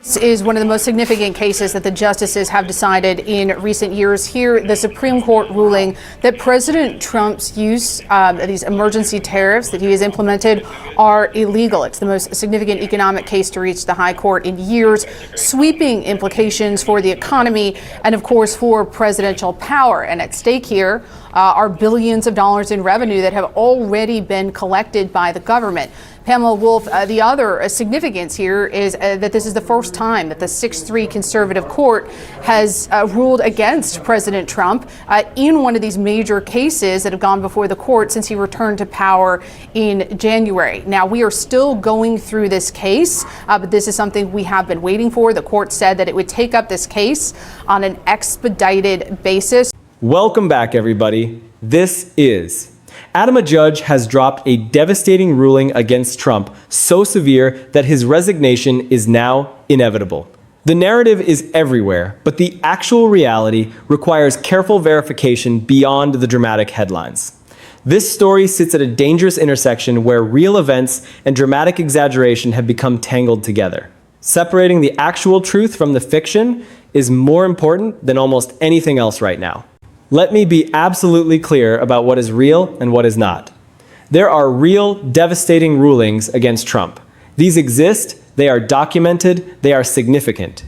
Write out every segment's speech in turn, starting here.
This is one of the most significant cases that the justices have decided in recent years. Here, the Supreme Court ruling that President Trump's use of these emergency tariffs that he has implemented are illegal. It's the most significant economic case to reach the high court in years, sweeping implications for the economy and, of course, for presidential power. And at stake here are billions of dollars in revenue that have already been collected by the government. Pamela Wolf, the other significance here is that this is the first time that the 6-3 conservative court has ruled against President Trump in one of these major cases that have gone before the court since he returned to power in January. Now, we are still going through this case, but this is something we have been waiting for. The court said that it would take up this case on an expedited basis. Welcome back, everybody. This is Adam, a judge, has dropped a devastating ruling against Trump so severe that his resignation is now inevitable. The narrative is everywhere, but the actual reality requires careful verification beyond the dramatic headlines. This story sits at a dangerous intersection where real events and dramatic exaggeration have become tangled together. Separating the actual truth from the fiction is more important than almost anything else right now. Let me be absolutely clear about what is real and what is not. There are real, devastating rulings against Trump. These exist, they are documented, they are significant.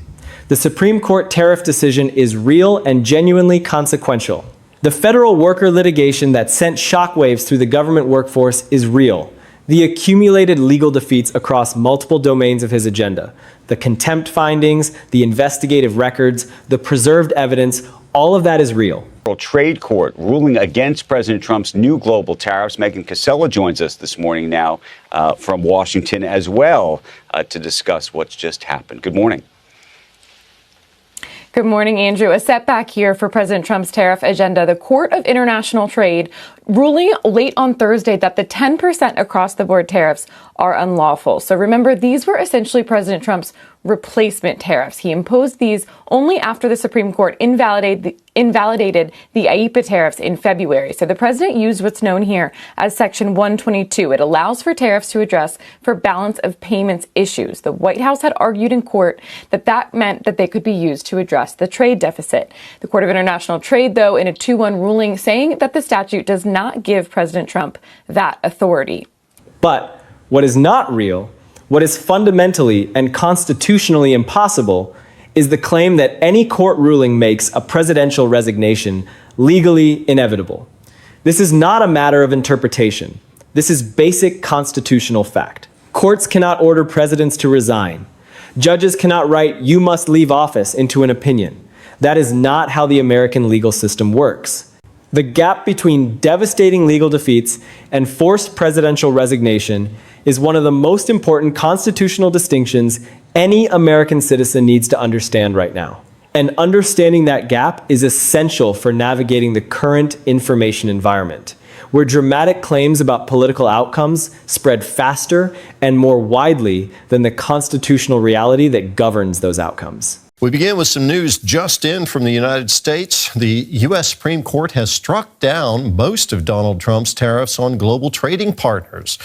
The Supreme Court tariff decision is real and genuinely consequential. The federal worker litigation that sent shockwaves through the government workforce is real. The accumulated legal defeats across multiple domains of his agenda, the contempt findings, the investigative records, the preserved evidence, all of that is real. Trade Court ruling against President Trump's new global tariffs. Megan Casella joins us this morning now from Washington as well to discuss what's just happened. Good morning. Good morning, Andrew. A setback here for President Trump's tariff agenda. The Court of International Trade ruling late on Thursday that the 10% across-the-board tariffs are unlawful. So remember, these were essentially President Trump's replacement tariffs. He imposed these only after the Supreme Court invalidated the IEEPA tariffs in February. So the president used what's known here as Section 122. It allows for tariffs to address for balance of payments issues. The White House had argued in court that that meant that they could be used to address the trade deficit. The Court of International Trade, though, in a 2-1 ruling saying that the statute does not give President Trump that authority. But what is not real, what is fundamentally and constitutionally impossible, is the claim that any court ruling makes a presidential resignation legally inevitable. This is not a matter of interpretation. This is basic constitutional fact. Courts cannot order presidents to resign. Judges cannot write, "You must leave office," into an opinion. That is not how the American legal system works. The gap between devastating legal defeats and forced presidential resignation is one of the most important constitutional distinctions any American citizen needs to understand right now. And understanding that gap is essential for navigating the current information environment, where dramatic claims about political outcomes spread faster and more widely than the constitutional reality that governs those outcomes. We begin with some news just in from the United States. The U.S. Supreme Court has struck down most of Donald Trump's tariffs on global trading partners.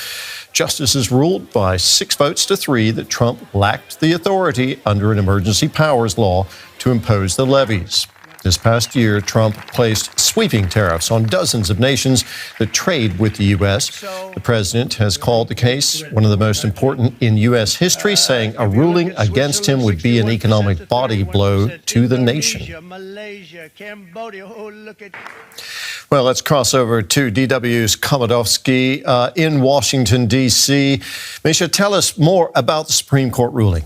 Justices ruled by 6 votes to 3 that Trump lacked the authority under an emergency powers law to impose the levies. This past year, Trump placed sweeping tariffs on dozens of nations that trade with the U.S. The president has called the case one of the most important in U.S. history, saying a ruling against him would be an economic body blow to the nation. Well, let's cross over to DW's Komodowski in Washington, D.C. Misha, tell us more about the Supreme Court ruling.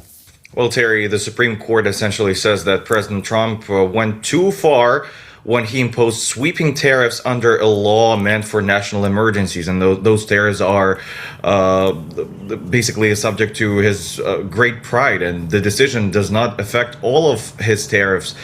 Well, Terry, the Supreme Court essentially says that President Trump went too far when he imposed sweeping tariffs under a law meant for national emergencies. And those tariffs are basically subject to his great pride. And the decision does not affect all of his tariffs.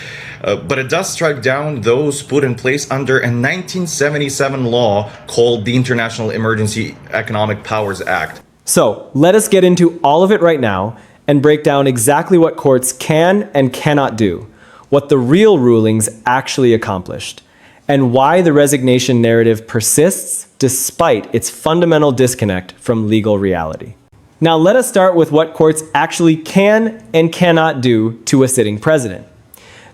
But it does strike down those put in place under a 1977 law called the International Emergency Economic Powers Act. So let us get into all of it right now and break down exactly what courts can and cannot do, what the real rulings actually accomplished, and why the resignation narrative persists despite its fundamental disconnect from legal reality. Now let us start with what courts actually can and cannot do to a sitting president.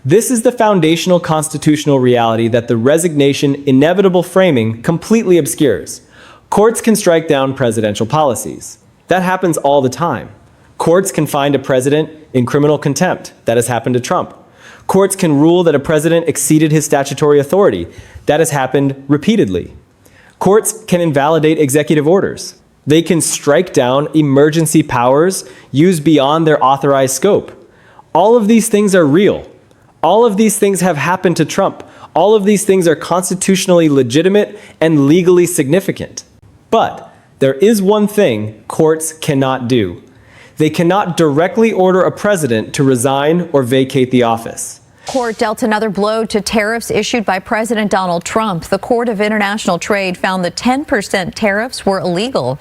This is the foundational constitutional reality that the resignation inevitable framing completely obscures. Courts can strike down presidential policies. That happens all the time. Courts can find a president in criminal contempt. That has happened to Trump. Courts can rule that a president exceeded his statutory authority. That has happened repeatedly. Courts can invalidate executive orders. They can strike down emergency powers used beyond their authorized scope. All of these things are real. All of these things have happened to Trump. All of these things are constitutionally legitimate and legally significant. But there is one thing courts cannot do. They cannot directly order a president to resign or vacate the office. Court dealt another blow to tariffs issued by President Donald Trump. The Court of International Trade found the 10% tariffs were illegal.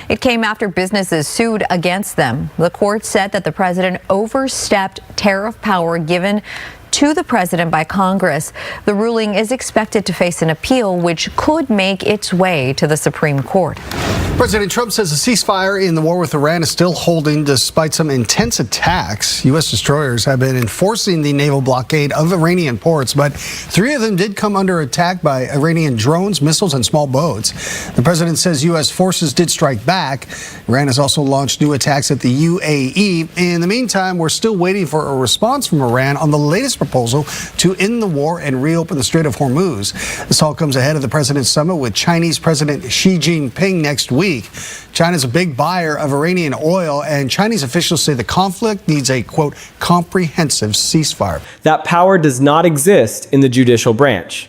It came after businesses sued against them. The court said that the president overstepped tariff power given to the president by Congress. The ruling is expected to face an appeal, which could make its way to the Supreme Court. President Trump says the ceasefire in the war with Iran is still holding despite some intense attacks. U.S. destroyers have been enforcing the naval blockade of Iranian ports, but 3 of them did come under attack by Iranian drones, missiles, and small boats. The president says U.S. forces did strike back. Iran has also launched new attacks at the UAE. In the meantime, we're still waiting for a response from Iran on the latest proposal to end the war and reopen the Strait of Hormuz. This all comes ahead of the president's summit with Chinese President Xi Jinping next week. China's a big buyer of Iranian oil, and Chinese officials say the conflict needs a, quote, comprehensive ceasefire. That power does not exist in the judicial branch.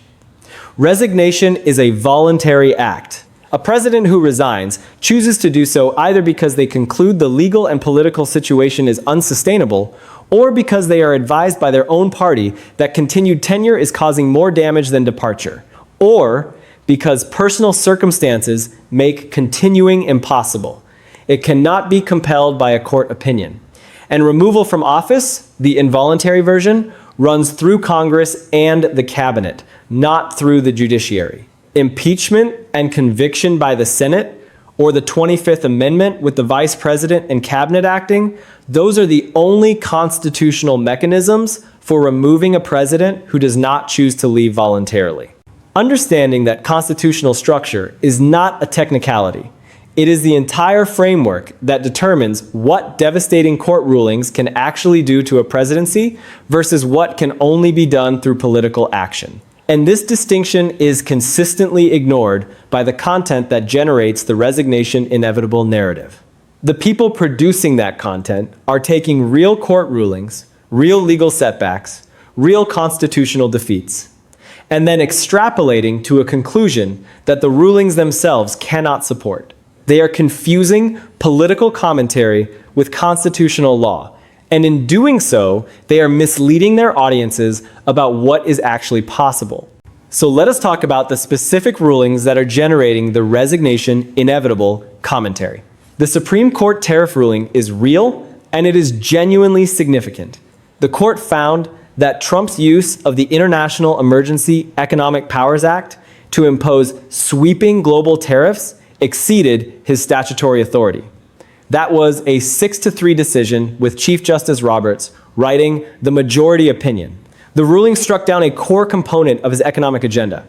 Resignation is a voluntary act. A president who resigns chooses to do so either because they conclude the legal and political situation is unsustainable, or because they are advised by their own party that continued tenure is causing more damage than departure, or because personal circumstances make continuing impossible. It cannot be compelled by a court opinion. And removal from office, the involuntary version, runs through Congress and the cabinet, not through the judiciary. Impeachment and conviction by the Senate, or the 25th Amendment with the vice president and cabinet acting, those are the only constitutional mechanisms for removing a president who does not choose to leave voluntarily. Understanding that constitutional structure is not a technicality. It is the entire framework that determines what devastating court rulings can actually do to a presidency versus what can only be done through political action. And this distinction is consistently ignored by the content that generates the resignation inevitable narrative. The people producing that content are taking real court rulings, real legal setbacks, real constitutional defeats, and then extrapolating to a conclusion that the rulings themselves cannot support. They are confusing political commentary with constitutional law, and in doing so, they are misleading their audiences about what is actually possible. So let us talk about the specific rulings that are generating the resignation inevitable commentary. The Supreme Court tariff ruling is real, and it is genuinely significant. The court found that Trump's use of the International Emergency Economic Powers Act to impose sweeping global tariffs exceeded his statutory authority. That was a 6-3 decision with Chief Justice Roberts writing the majority opinion. The ruling struck down a core component of his economic agenda.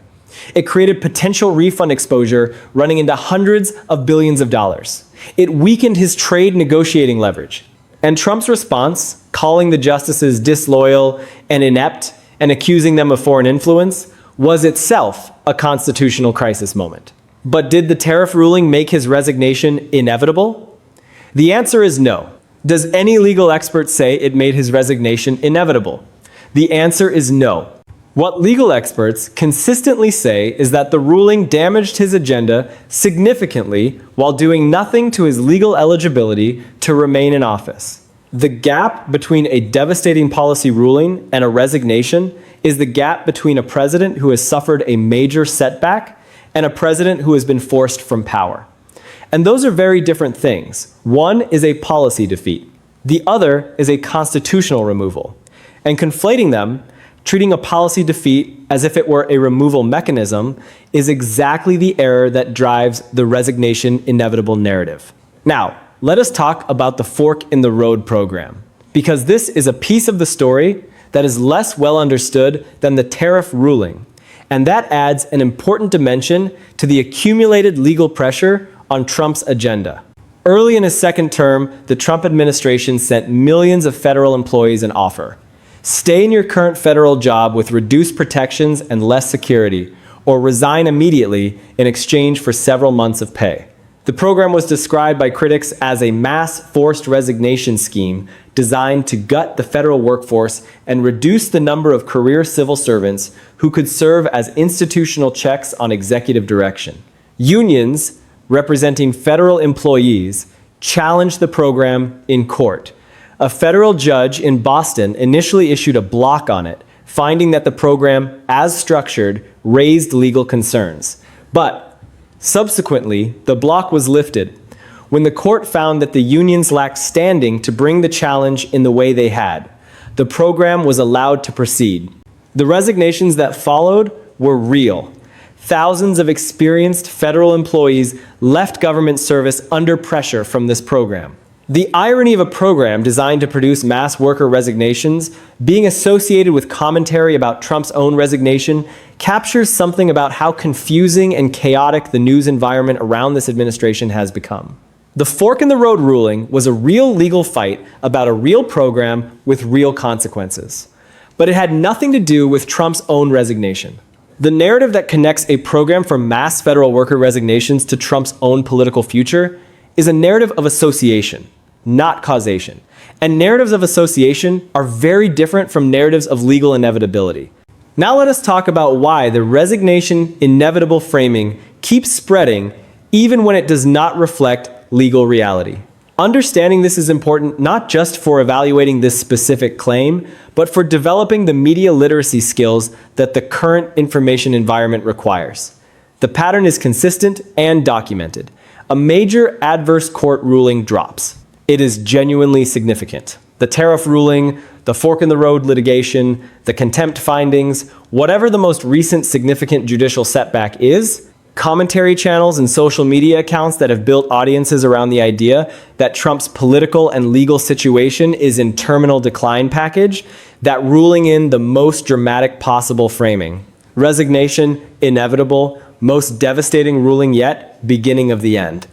It created potential refund exposure running into hundreds of billions of dollars. It weakened his trade negotiating leverage. And Trump's response, calling the justices disloyal and inept and accusing them of foreign influence, was itself a constitutional crisis moment. But did the tariff ruling make his resignation inevitable? The answer is no. Does any legal expert say it made his resignation inevitable? The answer is no. What legal experts consistently say is that the ruling damaged his agenda significantly while doing nothing to his legal eligibility to remain in office. The gap between a devastating policy ruling and a resignation is the gap between a president who has suffered a major setback and a president who has been forced from power. And those are very different things. One is a policy defeat. The other is a constitutional removal. And conflating them, treating a policy defeat as if it were a removal mechanism, is exactly the error that drives the resignation inevitable narrative. Now, let us talk about the fork in the road program, because this is a piece of the story that is less well understood than the tariff ruling, and that adds an important dimension to the accumulated legal pressure on Trump's agenda. Early in his second term, the Trump administration sent millions of federal employees an offer. Stay in your current federal job with reduced protections and less security, or resign immediately in exchange for several months of pay. The program was described by critics as a mass forced resignation scheme designed to gut the federal workforce and reduce the number of career civil servants who could serve as institutional checks on executive direction. Unions, representing federal employees, challenged the program in court. A federal judge in Boston initially issued a block on it, finding that the program, as structured, raised legal concerns. But subsequently, the block was lifted when the court found that the unions lacked standing to bring the challenge in the way they had. The program was allowed to proceed. The resignations that followed were real. Thousands of experienced federal employees left government service under pressure from this program. The irony of a program designed to produce mass worker resignations being associated with commentary about Trump's own resignation captures something about how confusing and chaotic the news environment around this administration has become. The fork in the road ruling was a real legal fight about a real program with real consequences. But it had nothing to do with Trump's own resignation. The narrative that connects a program for mass federal worker resignations to Trump's own political future is a narrative of association, not causation. And narratives of association are very different from narratives of legal inevitability. Now let us talk about why the resignation inevitable framing keeps spreading even when it does not reflect legal reality. Understanding this is important not just for evaluating this specific claim, but for developing the media literacy skills that the current information environment requires. The pattern is consistent and documented. A major adverse court ruling drops. It is genuinely significant. The tariff ruling, the fork in the road litigation, the contempt findings, whatever the most recent significant judicial setback is, commentary channels and social media accounts that have built audiences around the idea that Trump's political and legal situation is in terminal decline package, that ruling in the most dramatic possible framing. Resignation, inevitable, most devastating ruling yet, beginning of the end.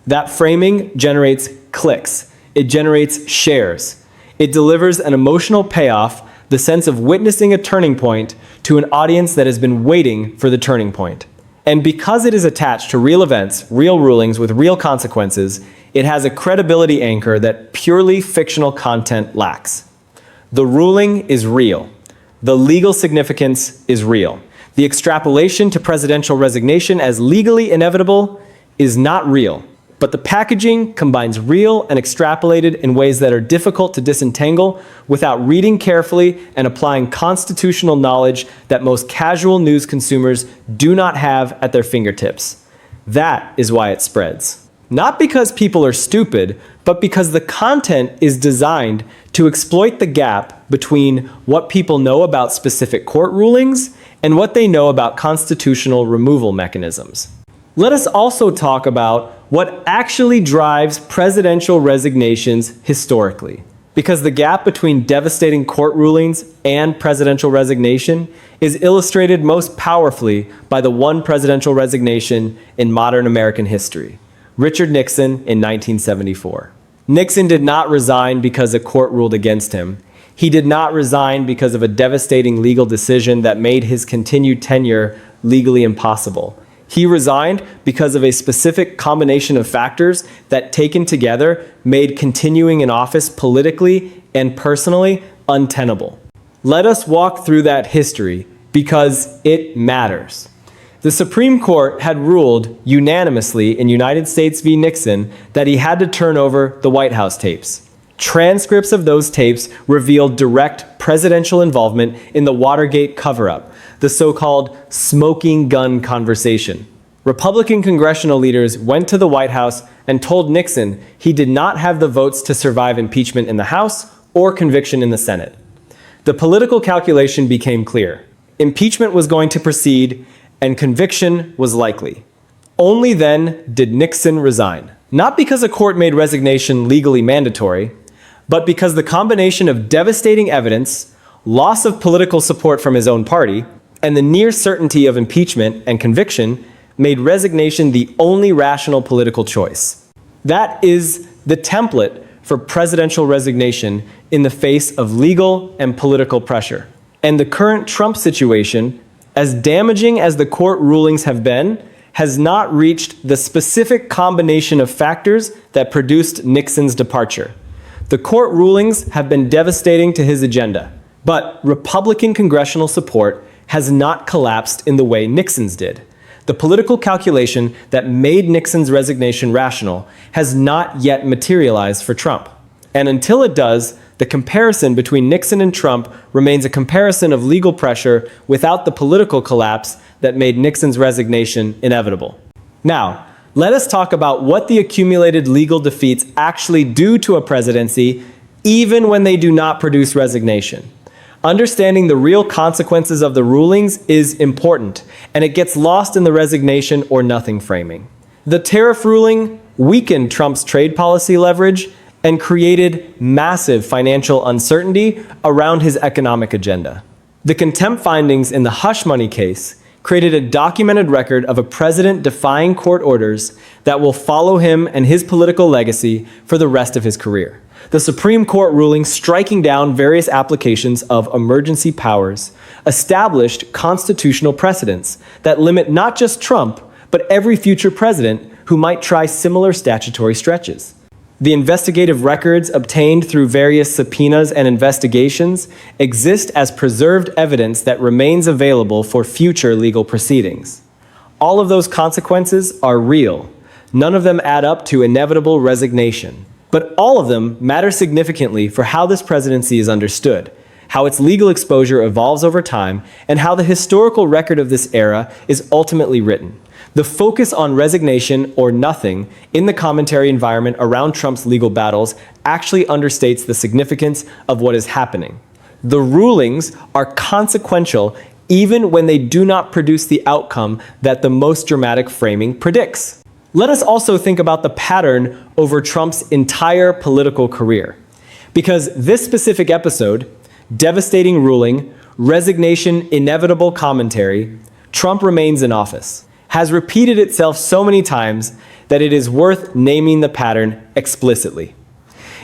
That framing generates clicks. It generates shares. It delivers an emotional payoff, the sense of witnessing a turning point, to an audience that has been waiting for the turning point. And because it is attached to real events, real rulings with real consequences, it has a credibility anchor that purely fictional content lacks. The ruling is real. The legal significance is real. The extrapolation to presidential resignation as legally inevitable is not real. But the packaging combines real and extrapolated in ways that are difficult to disentangle without reading carefully and applying constitutional knowledge that most casual news consumers do not have at their fingertips. That is why it spreads. Not because people are stupid, but because the content is designed to exploit the gap between what people know about specific court rulings and what they know about constitutional removal mechanisms. Let us also talk about what actually drives presidential resignations historically. Because the gap between devastating court rulings and presidential resignation is illustrated most powerfully by the one presidential resignation in modern American history, Richard Nixon in 1974. Nixon did not resign because a court ruled against him. He did not resign because of a devastating legal decision that made his continued tenure legally impossible. He resigned because of a specific combination of factors that, taken together, made continuing in office politically and personally untenable. Let us walk through that history because it matters. The Supreme Court had ruled unanimously in United States v. Nixon that he had to turn over the White House tapes. Transcripts of those tapes revealed direct presidential involvement in the Watergate cover-up, the so-called smoking gun conversation. Republican congressional leaders went to the White House and told Nixon he did not have the votes to survive impeachment in the House or conviction in the Senate. The political calculation became clear. Impeachment was going to proceed and conviction was likely. Only then did Nixon resign. Not because a court made resignation legally mandatory, but because the combination of devastating evidence, loss of political support from his own party, and the near certainty of impeachment and conviction made resignation the only rational political choice. That is the template for presidential resignation in the face of legal and political pressure. And the current Trump situation, as damaging as the court rulings have been, has not reached the specific combination of factors that produced Nixon's departure. The court rulings have been devastating to his agenda, but Republican congressional support has not collapsed in the way Nixon's did. The political calculation that made Nixon's resignation rational has not yet materialized for Trump. And until it does, the comparison between Nixon and Trump remains a comparison of legal pressure without the political collapse that made Nixon's resignation inevitable. Now, let us talk about what the accumulated legal defeats actually do to a presidency, even when they do not produce resignation. Understanding the real consequences of the rulings is important, and it gets lost in the resignation or nothing framing. The tariff ruling weakened Trump's trade policy leverage and created massive financial uncertainty around his economic agenda. The contempt findings in the hush money case created a documented record of a president defying court orders that will follow him and his political legacy for the rest of his career. The Supreme Court ruling striking down various applications of emergency powers established constitutional precedents that limit not just Trump, but every future president who might try similar statutory stretches. The investigative records obtained through various subpoenas and investigations exist as preserved evidence that remains available for future legal proceedings. All of those consequences are real. None of them add up to inevitable resignation. But all of them matter significantly for how this presidency is understood, how its legal exposure evolves over time, and how the historical record of this era is ultimately written. The focus on resignation or nothing in the commentary environment around Trump's legal battles actually understates the significance of what is happening. The rulings are consequential even when they do not produce the outcome that the most dramatic framing predicts. Let us also think about the pattern over Trump's entire political career. Because this specific episode, devastating ruling, resignation, inevitable commentary, Trump remains in office, has repeated itself so many times that it is worth naming the pattern explicitly.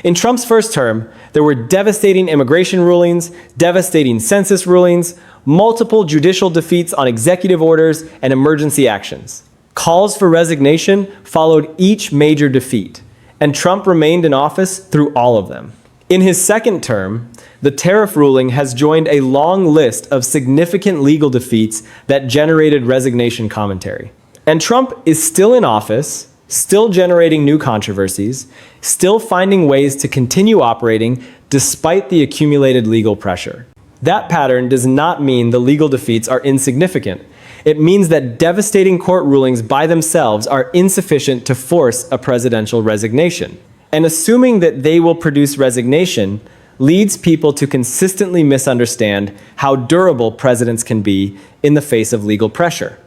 In Trump's first term, there were devastating immigration rulings, devastating census rulings, multiple judicial defeats on executive orders and emergency actions. Calls for resignation followed each major defeat, and Trump remained in office through all of them. In his second term, the tariff ruling has joined a long list of significant legal defeats that generated resignation commentary. And Trump is still in office, still generating new controversies, still finding ways to continue operating despite the accumulated legal pressure. That pattern does not mean the legal defeats are insignificant. It means that devastating court rulings by themselves are insufficient to force a presidential resignation. And assuming that they will produce resignation leads people to consistently misunderstand how durable presidents can be in the face of legal pressure.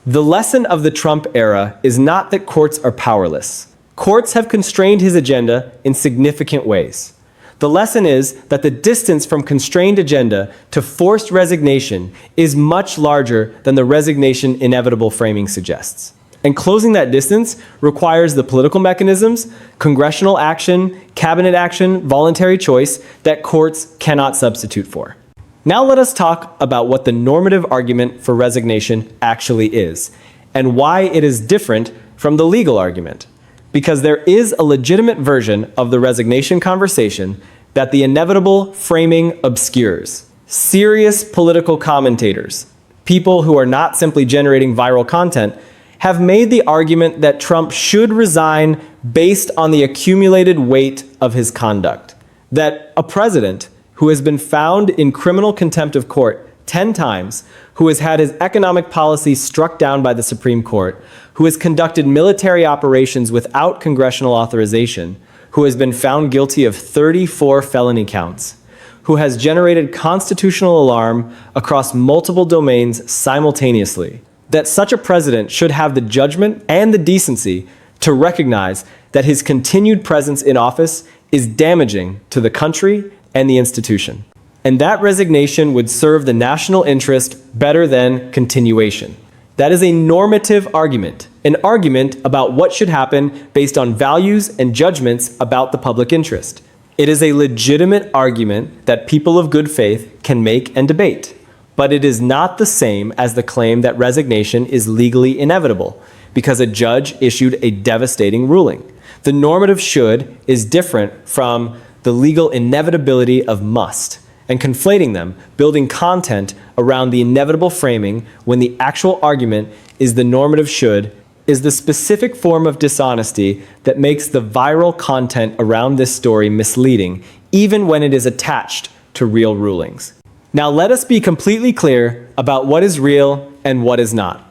The lesson of the Trump era is not that courts are powerless. Courts have constrained his agenda in significant ways. The lesson is that the distance from constrained agenda to forced resignation is much larger than the resignation inevitable framing suggests. And closing that distance requires the political mechanisms, congressional action, cabinet action, voluntary choice that courts cannot substitute for. Now let us talk about what the normative argument for resignation actually is, and why it is different from the legal argument. Because there is a legitimate version of the resignation conversation that the inevitable framing obscures. Serious political commentators, people who are not simply generating viral content, have made the argument that Trump should resign based on the accumulated weight of his conduct. That a president who has been found in criminal contempt of court 10 times, who has had his economic policy struck down by the Supreme Court, who has conducted military operations without congressional authorization, who has been found guilty of 34 felony counts, who has generated constitutional alarm across multiple domains simultaneously, that such a president should have the judgment and the decency to recognize that his continued presence in office is damaging to the country and the institution. And that resignation would serve the national interest better than continuation. That is a normative argument, an argument about what should happen based on values and judgments about the public interest. It is a legitimate argument that people of good faith can make and debate, but it is not the same as the claim that resignation is legally inevitable because a judge issued a devastating ruling. The normative should is different from the legal inevitability of must, and conflating them, building content around the inevitable framing when the actual argument is the normative should, is the specific form of dishonesty that makes the viral content around this story misleading, even when it is attached to real rulings. Now let us be completely clear about what is real and what is not.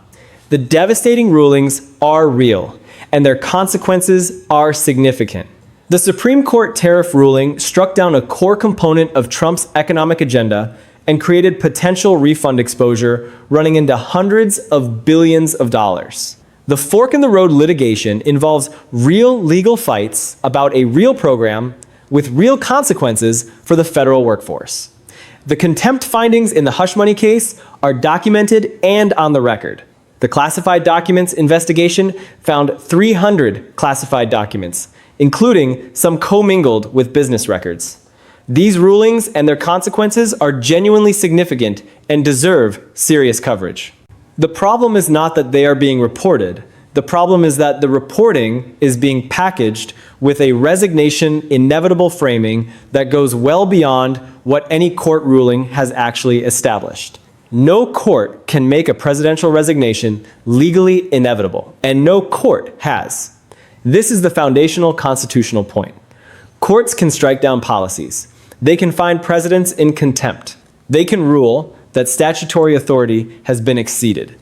The devastating rulings are real, and their consequences are significant. The Supreme Court tariff ruling struck down a core component of Trump's economic agenda and created potential refund exposure running into hundreds of billions of dollars. The fork in the road litigation involves real legal fights about a real program with real consequences for the federal workforce. The contempt findings in the hush money case are documented and on the record. The classified documents investigation found 300 classified documents, including some commingled with business records. These rulings and their consequences are genuinely significant and deserve serious coverage. The problem is not that they are being reported. The problem is that the reporting is being packaged with a resignation inevitable framing that goes well beyond what any court ruling has actually established. No court can make a presidential resignation legally inevitable, and no court has. This is the foundational constitutional point. Courts can strike down policies. They can find presidents in contempt. They can rule that statutory authority has been exceeded.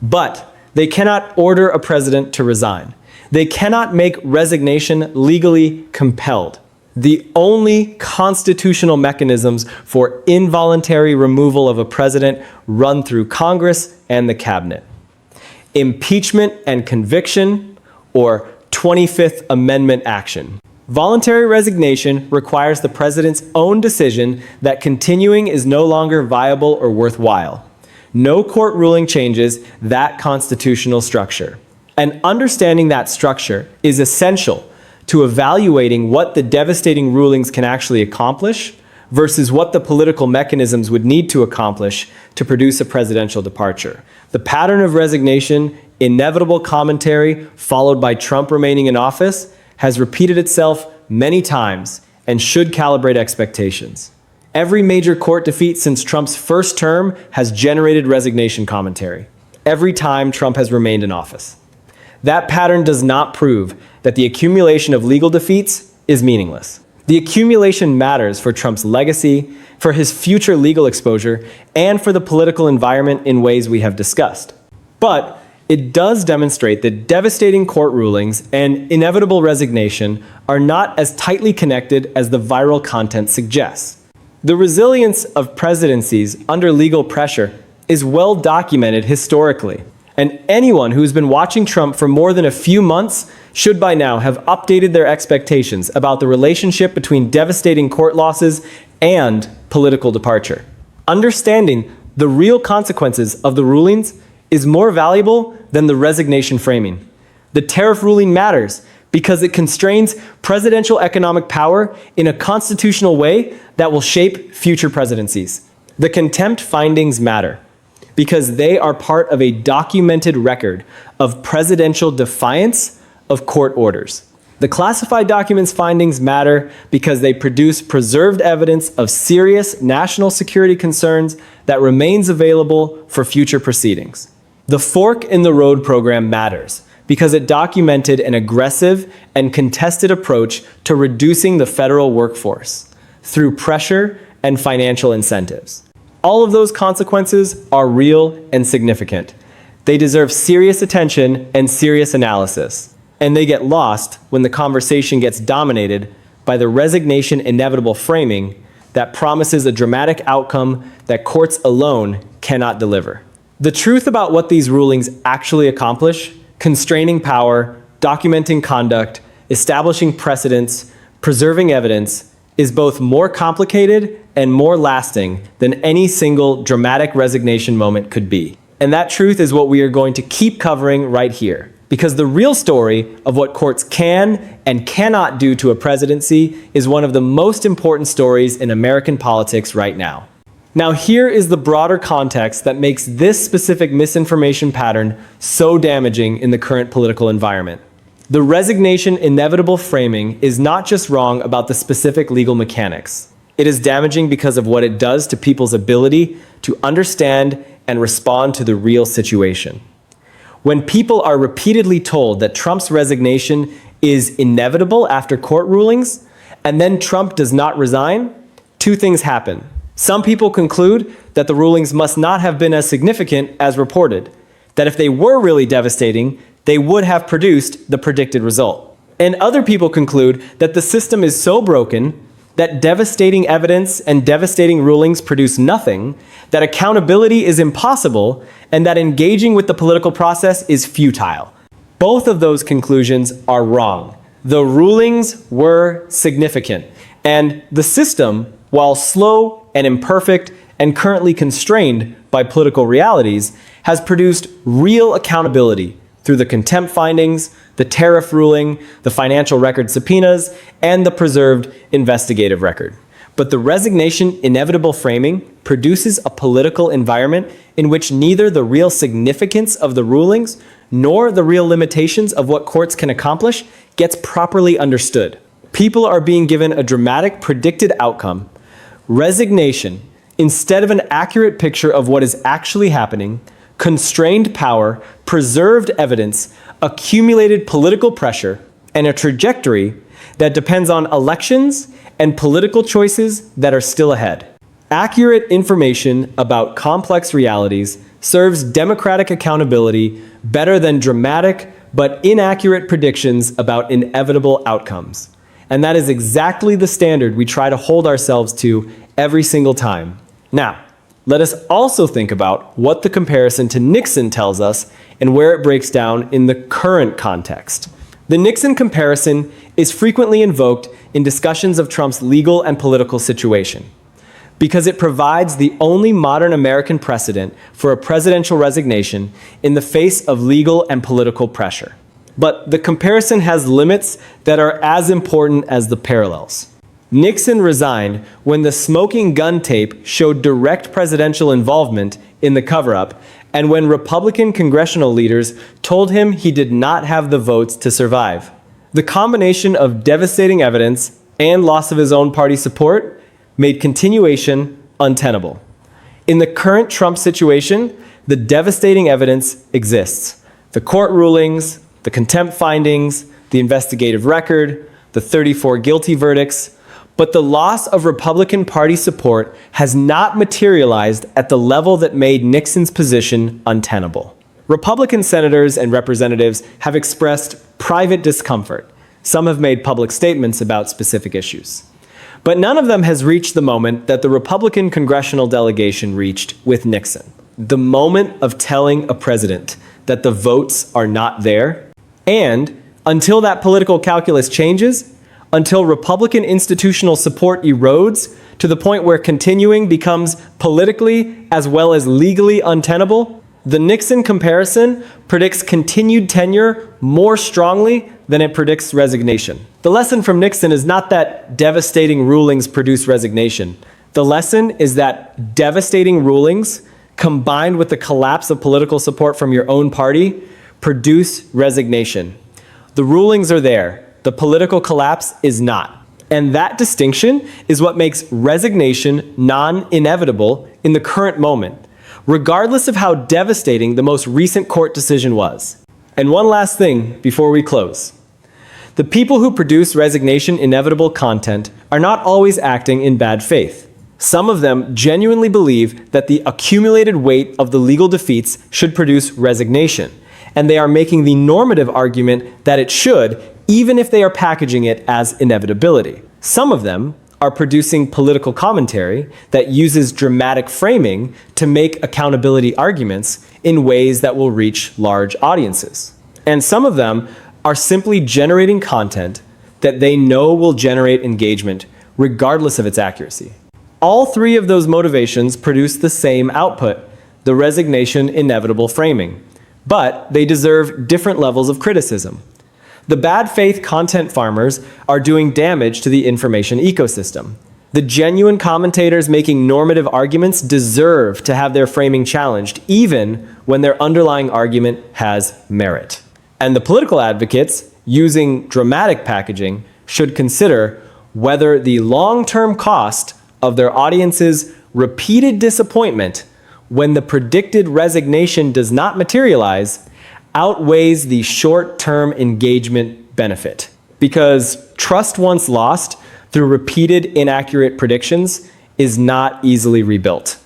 But they cannot order a president to resign. They cannot make resignation legally compelled. The only constitutional mechanisms for involuntary removal of a president run through Congress and the cabinet. Impeachment and conviction, or 25th Amendment action. Voluntary resignation requires the president's own decision that continuing is no longer viable or worthwhile. No court ruling changes that constitutional structure. And understanding that structure is essential to evaluating what the devastating rulings can actually accomplish versus what the political mechanisms would need to accomplish to produce a presidential departure. The pattern of resignation, inevitable commentary, followed by Trump remaining in office, has repeated itself many times and should calibrate expectations. Every major court defeat since Trump's first term has generated resignation commentary, every time Trump has remained in office. That pattern does not prove that the accumulation of legal defeats is meaningless. The accumulation matters for Trump's legacy, for his future legal exposure, and for the political environment in ways we have discussed. But it does demonstrate that devastating court rulings and inevitable resignation are not as tightly connected as the viral content suggests. The resilience of presidencies under legal pressure is well documented historically, and anyone who's been watching Trump for more than a few months should by now have updated their expectations about the relationship between devastating court losses and political departure. Understanding the real consequences of the rulings is more valuable than the resignation framing. The tariff ruling matters because it constrains presidential economic power in a constitutional way that will shape future presidencies. The contempt findings matter because they are part of a documented record of presidential defiance of court orders. The classified documents findings matter because they produce preserved evidence of serious national security concerns that remains available for future proceedings. The Fork in the Road program matters because it documented an aggressive and contested approach to reducing the federal workforce through pressure and financial incentives. All of those consequences are real and significant. They deserve serious attention and serious analysis, and they get lost when the conversation gets dominated by the resignation inevitable framing that promises a dramatic outcome that courts alone cannot deliver. The truth about what these rulings actually accomplish, constraining power, documenting conduct, establishing precedents, preserving evidence is both more complicated and more lasting than any single dramatic resignation moment could be. And that truth is what we are going to keep covering right here. Because the real story of what courts can and cannot do to a presidency is one of the most important stories in American politics right now. Now, here is the broader context that makes this specific misinformation pattern so damaging in the current political environment. The resignation inevitable framing is not just wrong about the specific legal mechanics. It is damaging because of what it does to people's ability to understand and respond to the real situation. When people are repeatedly told that Trump's resignation is inevitable after court rulings, and then Trump does not resign, two things happen. Some people conclude that the rulings must not have been as significant as reported, that if they were really devastating, they would have produced the predicted result. And other people conclude that the system is so broken that devastating evidence and devastating rulings produce nothing, that accountability is impossible, and that engaging with the political process is futile. Both of those conclusions are wrong. The rulings were significant, and the system, while slow and imperfect and currently constrained by political realities, has produced real accountability through the contempt findings, the tariff ruling, the financial record subpoenas, and the preserved investigative record. But the resignation inevitable framing produces a political environment in which neither the real significance of the rulings nor the real limitations of what courts can accomplish gets properly understood. People are being given a dramatic predicted outcome, resignation, instead of an accurate picture of what is actually happening, constrained power, preserved evidence, accumulated political pressure, and a trajectory that depends on elections and political choices that are still ahead. Accurate information about complex realities serves democratic accountability better than dramatic but inaccurate predictions about inevitable outcomes. And that is exactly the standard we try to hold ourselves to every single time. Now, let us also think about what the comparison to Nixon tells us and where it breaks down in the current context. The Nixon comparison is frequently invoked in discussions of Trump's legal and political situation because it provides the only modern American precedent for a presidential resignation in the face of legal and political pressure. But the comparison has limits that are as important as the parallels. Nixon resigned when the smoking gun tape showed direct presidential involvement in the cover-up, and when Republican congressional leaders told him he did not have the votes to survive. The combination of devastating evidence and loss of his own party support made continuation untenable. In the current Trump situation, the devastating evidence exists. The court rulings, the contempt findings, the investigative record, the 34 guilty verdicts, but the loss of Republican Party support has not materialized at the level that made Nixon's position untenable. Republican senators and representatives have expressed private discomfort. Some have made public statements about specific issues. But none of them has reached the moment that the Republican congressional delegation reached with Nixon. The moment of telling a president that the votes are not there. And until that political calculus changes, until Republican institutional support erodes to the point where continuing becomes politically as well as legally untenable, the Nixon comparison predicts continued tenure more strongly than it predicts resignation. The lesson from Nixon is not that devastating rulings produce resignation. The lesson is that devastating rulings, combined with the collapse of political support from your own party, produce resignation. The rulings are there. The political collapse is not. And that distinction is what makes resignation non-inevitable in the current moment, regardless of how devastating the most recent court decision was. And one last thing before we close. The people who produce resignation inevitable content are not always acting in bad faith. Some of them genuinely believe that the accumulated weight of the legal defeats should produce resignation, and they are making the normative argument that it should, even if they are packaging it as inevitability. Some of them are producing political commentary that uses dramatic framing to make accountability arguments in ways that will reach large audiences. And some of them are simply generating content that they know will generate engagement regardless of its accuracy. All three of those motivations produce the same output, the resignation inevitable framing, but they deserve different levels of criticism. The bad faith content farmers are doing damage to the information ecosystem. The genuine commentators making normative arguments deserve to have their framing challenged, even when their underlying argument has merit. And the political advocates, using dramatic packaging, should consider whether the long-term cost of their audience's repeated disappointment when the predicted resignation does not materialize outweighs the short-term engagement benefit. Because trust once lost through repeated inaccurate predictions is not easily rebuilt.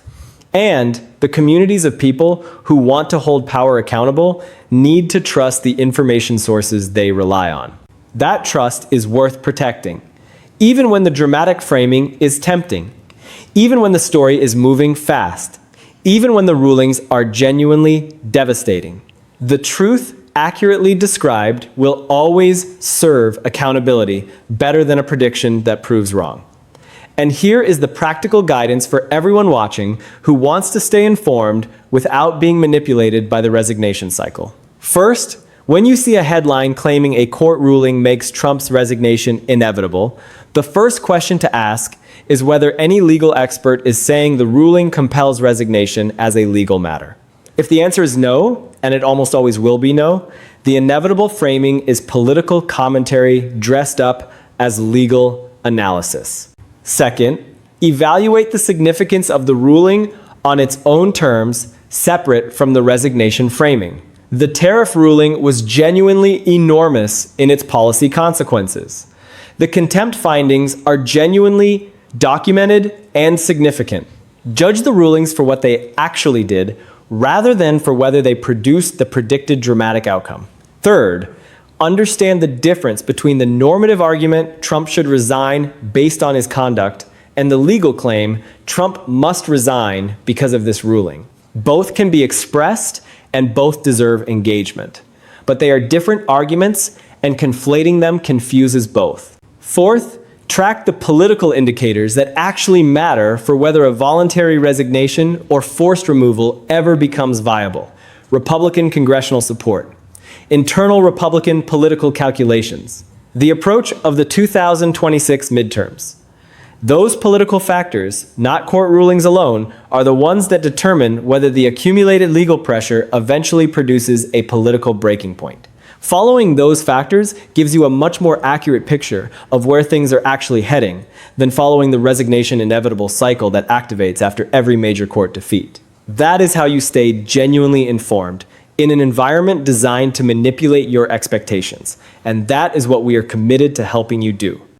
And the communities of people who want to hold power accountable need to trust the information sources they rely on. That trust is worth protecting, even when the dramatic framing is tempting, even when the story is moving fast, even when the rulings are genuinely devastating. The truth accurately described will always serve accountability better than a prediction that proves wrong. And here is the practical guidance for everyone watching who wants to stay informed without being manipulated by the resignation cycle. First, when you see a headline claiming a court ruling makes Trump's resignation inevitable, the first question to ask is whether any legal expert is saying the ruling compels resignation as a legal matter. If the answer is no, and it almost always will be no, the inevitable framing is political commentary dressed up as legal analysis. Second, evaluate the significance of the ruling on its own terms, separate from the resignation framing. The tariff ruling was genuinely enormous in its policy consequences. The contempt findings are genuinely documented and significant. Judge the rulings for what they actually did, rather than for whether they produced the predicted dramatic outcome. Third, understand the difference between the normative argument Trump should resign based on his conduct and the legal claim Trump must resign because of this ruling. Both can be expressed and both deserve engagement. But they are different arguments, and conflating them confuses both. Fourth, track the political indicators that actually matter for whether a voluntary resignation or forced removal ever becomes viable. Republican congressional support, internal Republican political calculations, the approach of the 2026 midterms. Those political factors, not court rulings alone, are the ones that determine whether the accumulated legal pressure eventually produces a political breaking point. Following those factors gives you a much more accurate picture of where things are actually heading than following the resignation inevitable cycle that activates after every major court defeat. That is how you stay genuinely informed in an environment designed to manipulate your expectations, and that is what we are committed to helping you do.